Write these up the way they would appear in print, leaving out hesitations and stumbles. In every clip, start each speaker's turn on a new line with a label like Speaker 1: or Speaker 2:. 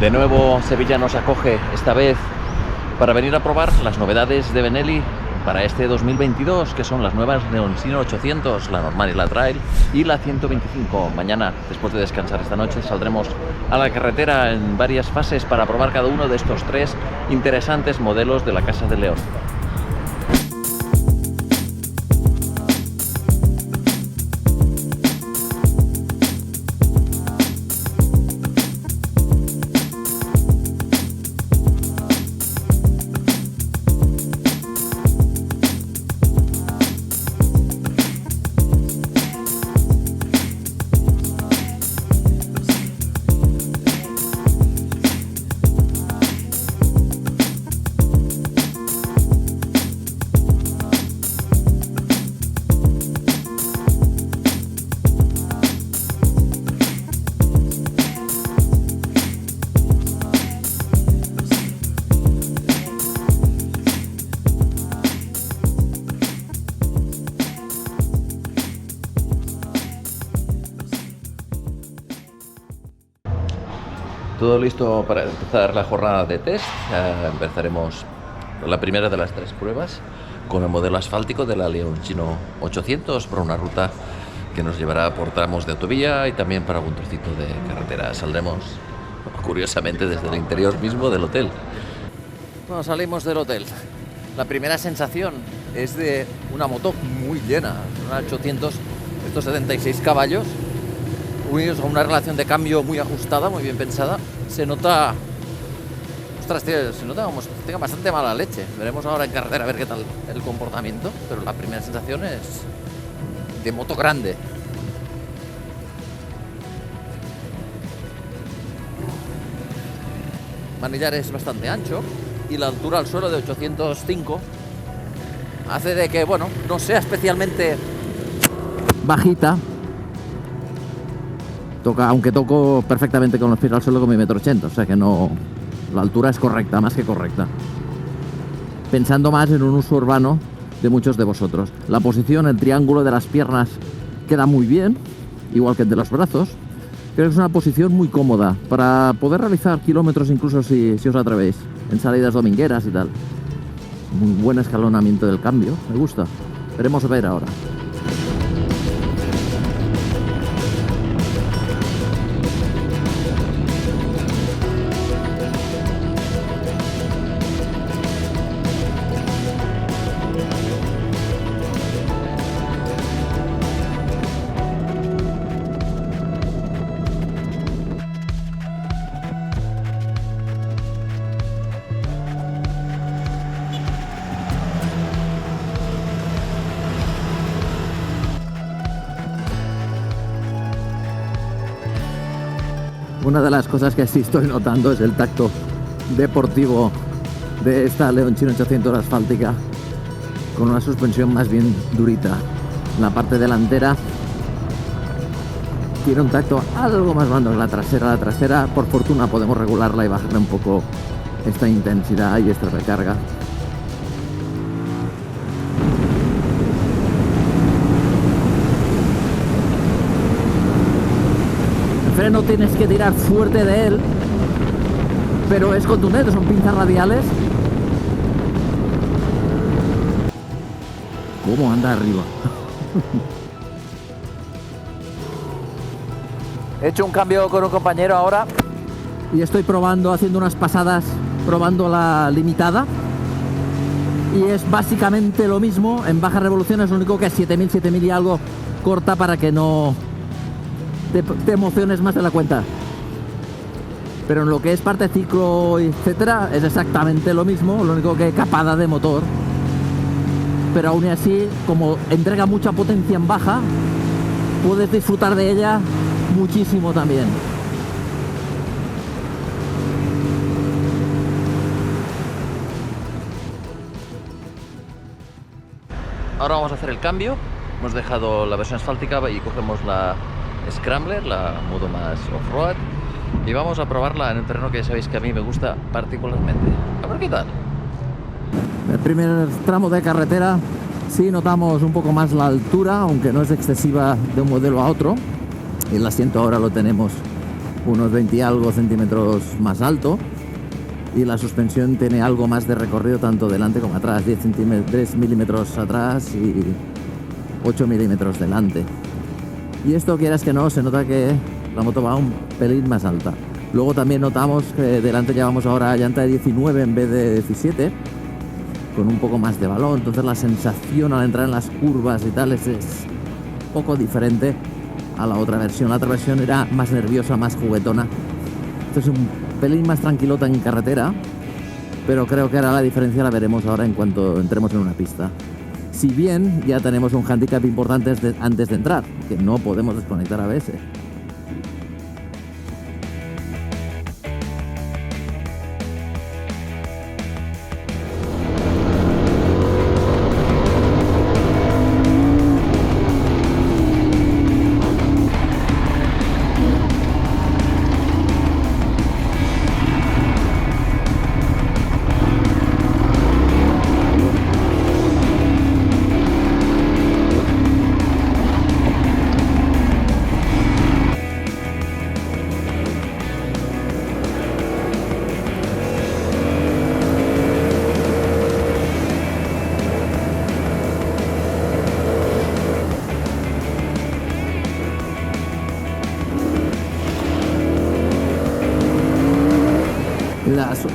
Speaker 1: De nuevo Sevilla nos acoge, esta vez para venir a probar las novedades de Benelli para este 2022, que son las nuevas Leoncino 800, la normal y la trail, y la 125. Mañana, después de descansar esta noche, saldremos a la carretera en varias fases para probar cada uno de estos tres interesantes modelos de la Casa de León. Todo listo para empezar la jornada de test. Empezaremos la primera de las tres pruebas con el modelo asfáltico de la Leoncino 800 por una ruta que nos llevará por tramos de autovía y también para algún trocito de carretera. Saldremos, curiosamente, desde el interior mismo del hotel. Bueno, salimos del hotel. La primera sensación es de una moto muy llena, una 800, 176 caballos. Unidos a una relación de cambio muy ajustada, muy bien pensada. Se nota... Ostras, tío, se nota como tenga bastante mala leche. Veremos ahora en carretera a ver qué tal el comportamiento. Pero la primera sensación es de moto grande. Manillar es bastante ancho y la altura al suelo de 805 hace de que, bueno, no sea especialmente bajita. Aunque toco perfectamente con los pies al suelo con mi 1,80 m, o sea que no, la altura es correcta, más que correcta. Pensando más en un uso urbano de muchos de vosotros. La posición, el triángulo de las piernas queda muy bien, igual que el de los brazos. Creo que es una posición muy cómoda para poder realizar kilómetros, incluso si os atrevéis, en salidas domingueras y tal. Muy buen escalonamiento del cambio, me gusta. Veremos a ver ahora. Una de las cosas que sí estoy notando es el tacto deportivo de esta Leoncino 800 asfáltica, con una suspensión más bien durita. En la parte delantera tiene un tacto algo más blando que la trasera. Por fortuna podemos regularla y bajarle un poco esta intensidad y esta recarga. No tienes que tirar fuerte de él, pero es contundente, son pinzas radiales. ¿Cómo anda arriba? He hecho un cambio con un compañero ahora y estoy probando, haciendo unas pasadas, probando la limitada, y es básicamente lo mismo en bajas revoluciones, lo único que es 7000 y algo corta para que no te emociones más de la cuenta. Pero en lo que es parte ciclo, etcétera, es exactamente lo mismo, lo único que capada de motor. Pero aún así, como entrega mucha potencia en baja, puedes disfrutar de ella muchísimo también. Ahora vamos a hacer el cambio. Hemos dejado la versión asfáltica y cogemos la Scrambler, la modo más off-road, y vamos a probarla en un terreno que ya sabéis que a mí me gusta particularmente. A ver qué tal. El primer tramo de carretera sí notamos un poco más la altura, aunque no es excesiva de un modelo a otro. El asiento ahora lo tenemos
Speaker 2: unos 20 y algo centímetros más alto, y la suspensión tiene algo más de recorrido tanto delante como atrás, 10 milímetros atrás y 8 milímetros delante. Y esto, quieras que no, se nota que la moto va un pelín más alta. Luego también notamos que delante llevamos ahora llanta de 19 en vez de 17, con un poco más de balón, entonces la sensación al entrar en las curvas y tal es un poco diferente a la otra versión. La otra versión era más nerviosa, más juguetona. Esto es un pelín más tranquilota en carretera, pero creo que ahora la diferencia la veremos ahora en cuanto entremos en una pista. Si bien ya tenemos un handicap importante antes de entrar, que no podemos desconectar ABS.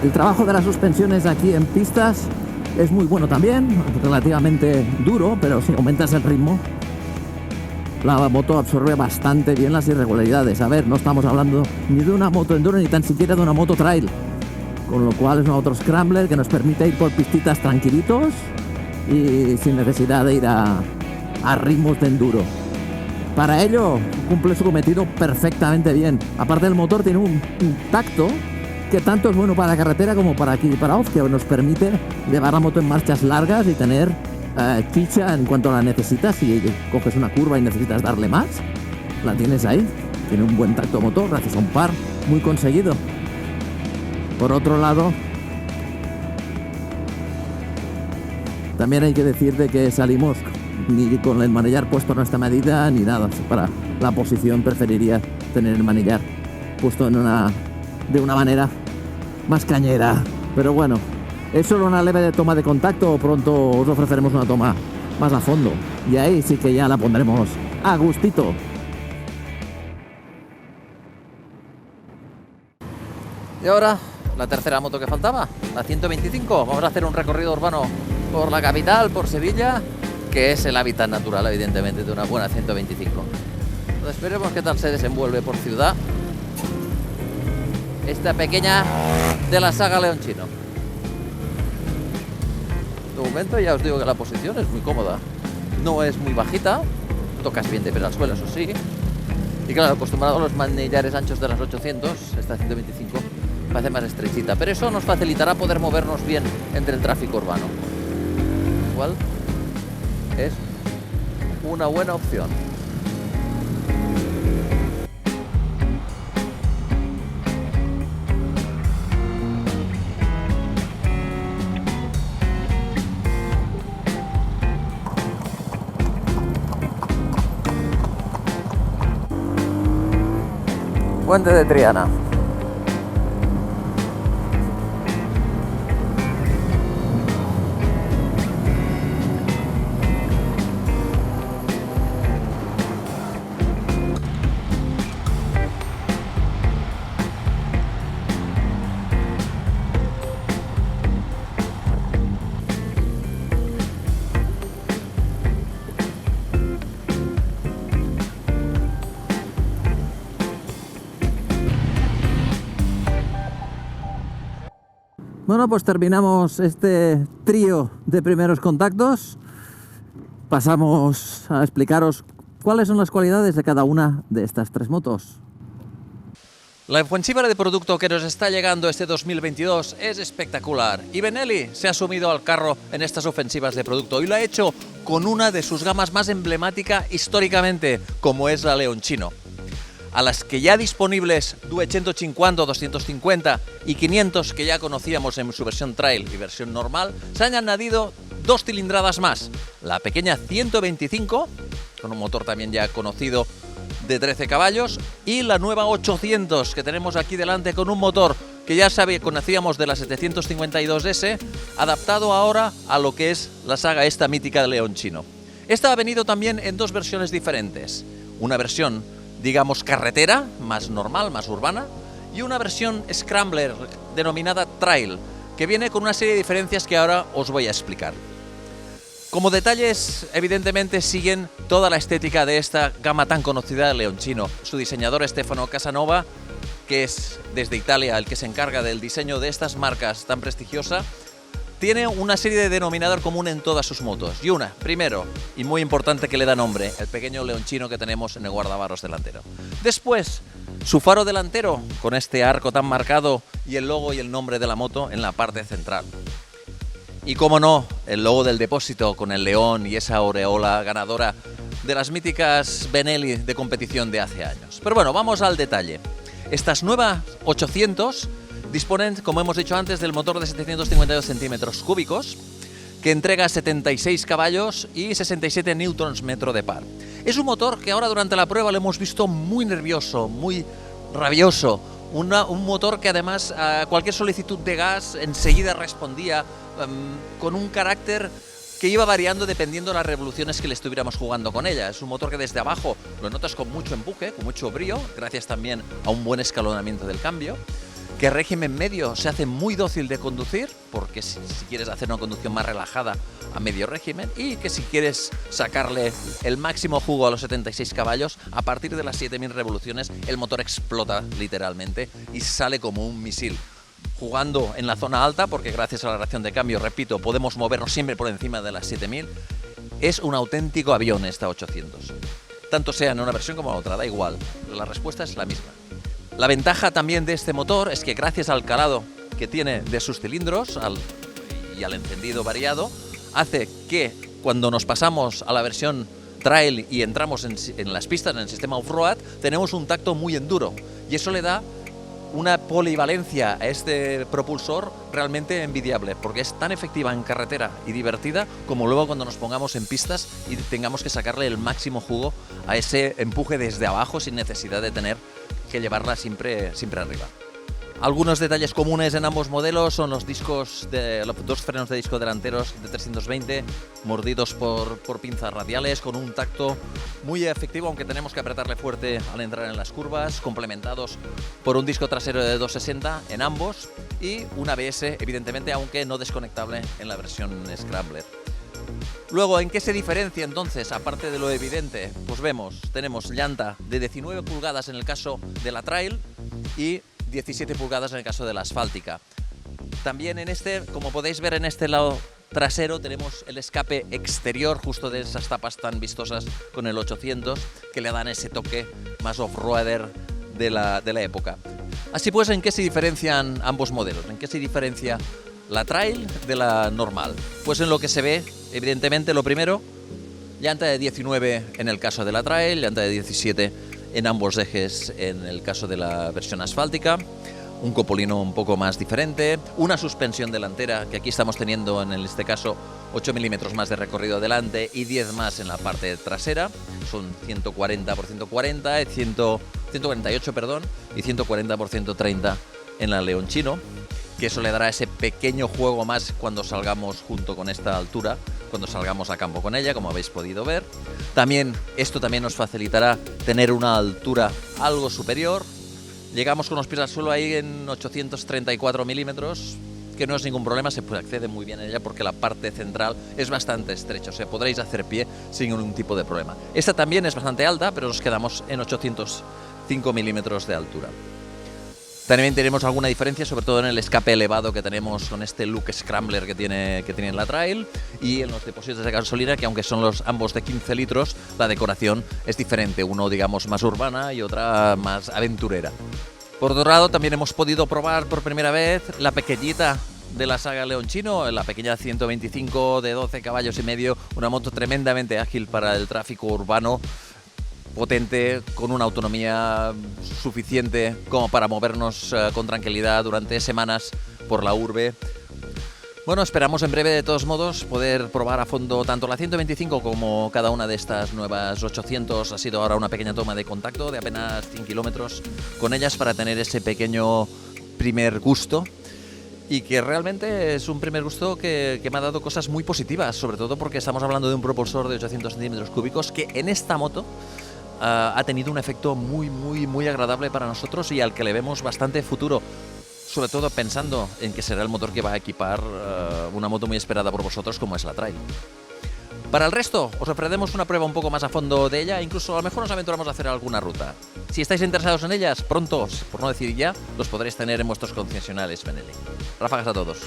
Speaker 2: El trabajo de las suspensiones aquí en pistas es muy bueno también, relativamente duro, pero si aumentas el ritmo, la moto absorbe bastante bien las irregularidades. A ver, no estamos hablando ni de una moto enduro ni tan siquiera de una moto trail, con lo cual es una moto scrambler que nos permite ir por pistitas tranquilitos y sin necesidad de ir a ritmos de enduro. Para ello cumple su cometido perfectamente bien. Aparte, el motor tiene un tacto que tanto es bueno para la carretera como para aquí y para off, que nos permite llevar la moto en marchas largas y tener chicha en cuanto la necesitas. Si coges una curva y necesitas darle más, la tienes ahí. Tiene un buen tacto motor gracias a un par muy conseguido. Por otro lado, también hay que decir de que salimos ni con el manillar puesto en esta medida ni nada. Para la posición preferiría tener el manillar puesto de una manera más cañera, pero bueno, es solo una leve toma de contacto. Pronto os ofreceremos una toma más a fondo y ahí sí que ya la pondremos a gustito.
Speaker 1: Y ahora la tercera moto que faltaba, la 125. Vamos a hacer un recorrido urbano por la capital, por Sevilla, que es el hábitat natural, evidentemente, de una buena 125. Entonces veremos qué tal se desenvuelve por ciudad esta pequeña de la saga Leonchino. De momento ya os digo que la posición es muy cómoda. No es muy bajita, tocas bien de pie al suelo, eso sí. Y claro, acostumbrado a los manillares anchos de las 800, esta 125 parece más estrechita. Pero eso nos facilitará poder movernos bien entre el tráfico urbano. Igual es una buena opción. Puente de Triana.
Speaker 2: Bueno, pues terminamos este trío de primeros contactos. Pasamos a explicaros cuáles son las cualidades de cada una de estas tres motos.
Speaker 1: La ofensiva de producto que nos está llegando este 2022 es espectacular y Benelli se ha sumido al carro en estas ofensivas de producto y lo ha hecho con una de sus gamas más emblemática históricamente, como es la Leonchino. A las que ya disponibles 250, 250 y 500 que ya conocíamos en su versión trail y versión normal, se han añadido dos cilindradas más. La pequeña 125, con un motor también ya conocido de 13 caballos, y la nueva 800 que tenemos aquí delante con un motor que ya conocíamos de la 752S, adaptado ahora a lo que es la saga esta mítica de Leonchino. Esta ha venido también en dos versiones diferentes. Una versión, digamos, carretera, más normal, más urbana, y una versión Scrambler denominada Trail, que viene con una serie de diferencias que ahora os voy a explicar. Como detalles, evidentemente siguen toda la estética de esta gama tan conocida de Leonchino. Su diseñador Stefano Casanova, que es desde Italia el que se encarga del diseño de estas marcas tan prestigiosas, tiene una serie de denominador común en todas sus motos. Y una, primero, y muy importante, que le da nombre, el pequeño Leonchino que tenemos en el guardabarros delantero. Después, su faro delantero, con este arco tan marcado y el logo y el nombre de la moto en la parte central. Y como no, el logo del depósito con el león y esa aureola ganadora de las míticas Benelli de competición de hace años. Pero bueno, vamos al detalle. Estas nuevas 800 disponen, como hemos dicho antes, del motor de 752 centímetros cúbicos, que entrega 76 caballos y 67 Nm de par. Es un motor que ahora durante la prueba lo hemos visto muy nervioso, muy rabioso. Un motor que además a cualquier solicitud de gas enseguida respondía con un carácter que iba variando dependiendo de las revoluciones que le estuviéramos jugando con ella. Es un motor que desde abajo lo notas con mucho empuje, con mucho brío, gracias también a un buen escalonamiento del cambio, que el régimen medio se hace muy dócil de conducir, porque si quieres hacer una conducción más relajada a medio régimen, y que si quieres sacarle el máximo jugo a los 76 caballos, a partir de las 7000 revoluciones el motor explota literalmente y sale como un misil. Jugando en la zona alta, porque gracias a la reacción de cambio, repito, podemos movernos siempre por encima de las 7000, es un auténtico avión esta 800. Tanto sea en una versión como en otra, da igual, la respuesta es la misma. La ventaja también de este motor es que gracias al calado que tiene de sus cilindros y al encendido variado, hace que cuando nos pasamos a la versión Trail y entramos en las pistas, en el sistema off-road, tenemos un tacto muy enduro, y eso le da una polivalencia a este propulsor realmente envidiable, porque es tan efectiva en carretera y divertida como luego cuando nos pongamos en pistas y tengamos que sacarle el máximo jugo a ese empuje desde abajo sin necesidad de tener que llevarla siempre arriba. Algunos detalles comunes en ambos modelos son los dos frenos de disco delanteros de 320 mordidos por pinzas radiales, con un tacto muy efectivo, aunque tenemos que apretarle fuerte al entrar en las curvas, complementados por un disco trasero de 260 en ambos y un ABS, evidentemente, aunque no desconectable en la versión Scrambler. Luego, ¿en qué se diferencia entonces, aparte de lo evidente? Pues tenemos llanta de 19 pulgadas en el caso de la Trail y 17 pulgadas en el caso de la asfáltica. También como podéis ver en este lado trasero, tenemos el escape exterior justo de esas tapas tan vistosas con el 800 que le dan ese toque más off-roader de la época. Así pues, ¿en qué se diferencian ambos modelos? ¿En qué se diferencia la Trail de la normal? Pues en lo que se ve, evidentemente, lo primero, llanta de 19 en el caso de la Trail, llanta de 17 en ambos ejes en el caso de la versión asfáltica, un copolino un poco más diferente, una suspensión delantera que aquí estamos teniendo en este caso 8 milímetros más de recorrido delante y 10 más en la parte trasera, son 140 por 140, 148 y 140 por 130 en la Leonchino, que eso le dará ese pequeño juego más cuando salgamos junto con esta altura, cuando salgamos a campo con ella, como habéis podido ver. Esto también nos facilitará tener una altura algo superior. Llegamos con los pies al suelo ahí en 834 milímetros, que no es ningún problema, se accede muy bien en ella porque la parte central es bastante estrecha, o sea, podréis hacer pie sin ningún tipo de problema. Esta también es bastante alta, pero nos quedamos en 805 milímetros de altura. También tenemos alguna diferencia, sobre todo en el escape elevado que tenemos con este look Scrambler que tiene la Trail, y en los depósitos de gasolina, que aunque son ambos de 15 litros, la decoración es diferente, uno digamos más urbana y otra más aventurera. Por otro lado, también hemos podido probar por primera vez la pequeñita de la saga Leonchino, la pequeña 125 de 12 caballos y medio, una moto tremendamente ágil para el tráfico urbano, potente, con una autonomía suficiente como para movernos con tranquilidad durante semanas por la urbe. Bueno, esperamos en breve, de todos modos, poder probar a fondo tanto la 125 como cada una de estas nuevas 800. Ha sido ahora una pequeña toma de contacto de apenas 100 kilómetros con ellas para tener ese pequeño primer gusto. Y que realmente es un primer gusto que me ha dado cosas muy positivas, sobre todo porque estamos hablando de un propulsor de 800 centímetros cúbicos que en esta moto ha tenido un efecto muy agradable para nosotros y al que le vemos bastante futuro. Sobre todo pensando en que será el motor que va a equipar una moto muy esperada por vosotros como es la Trail. Para el resto, os ofrecemos una prueba un poco más a fondo de ella, incluso a lo mejor nos aventuramos a hacer alguna ruta. Si estáis interesados en ellas, pronto, por no decir ya, los podréis tener en vuestros concesionarios Benelli. Ráfagas a todos.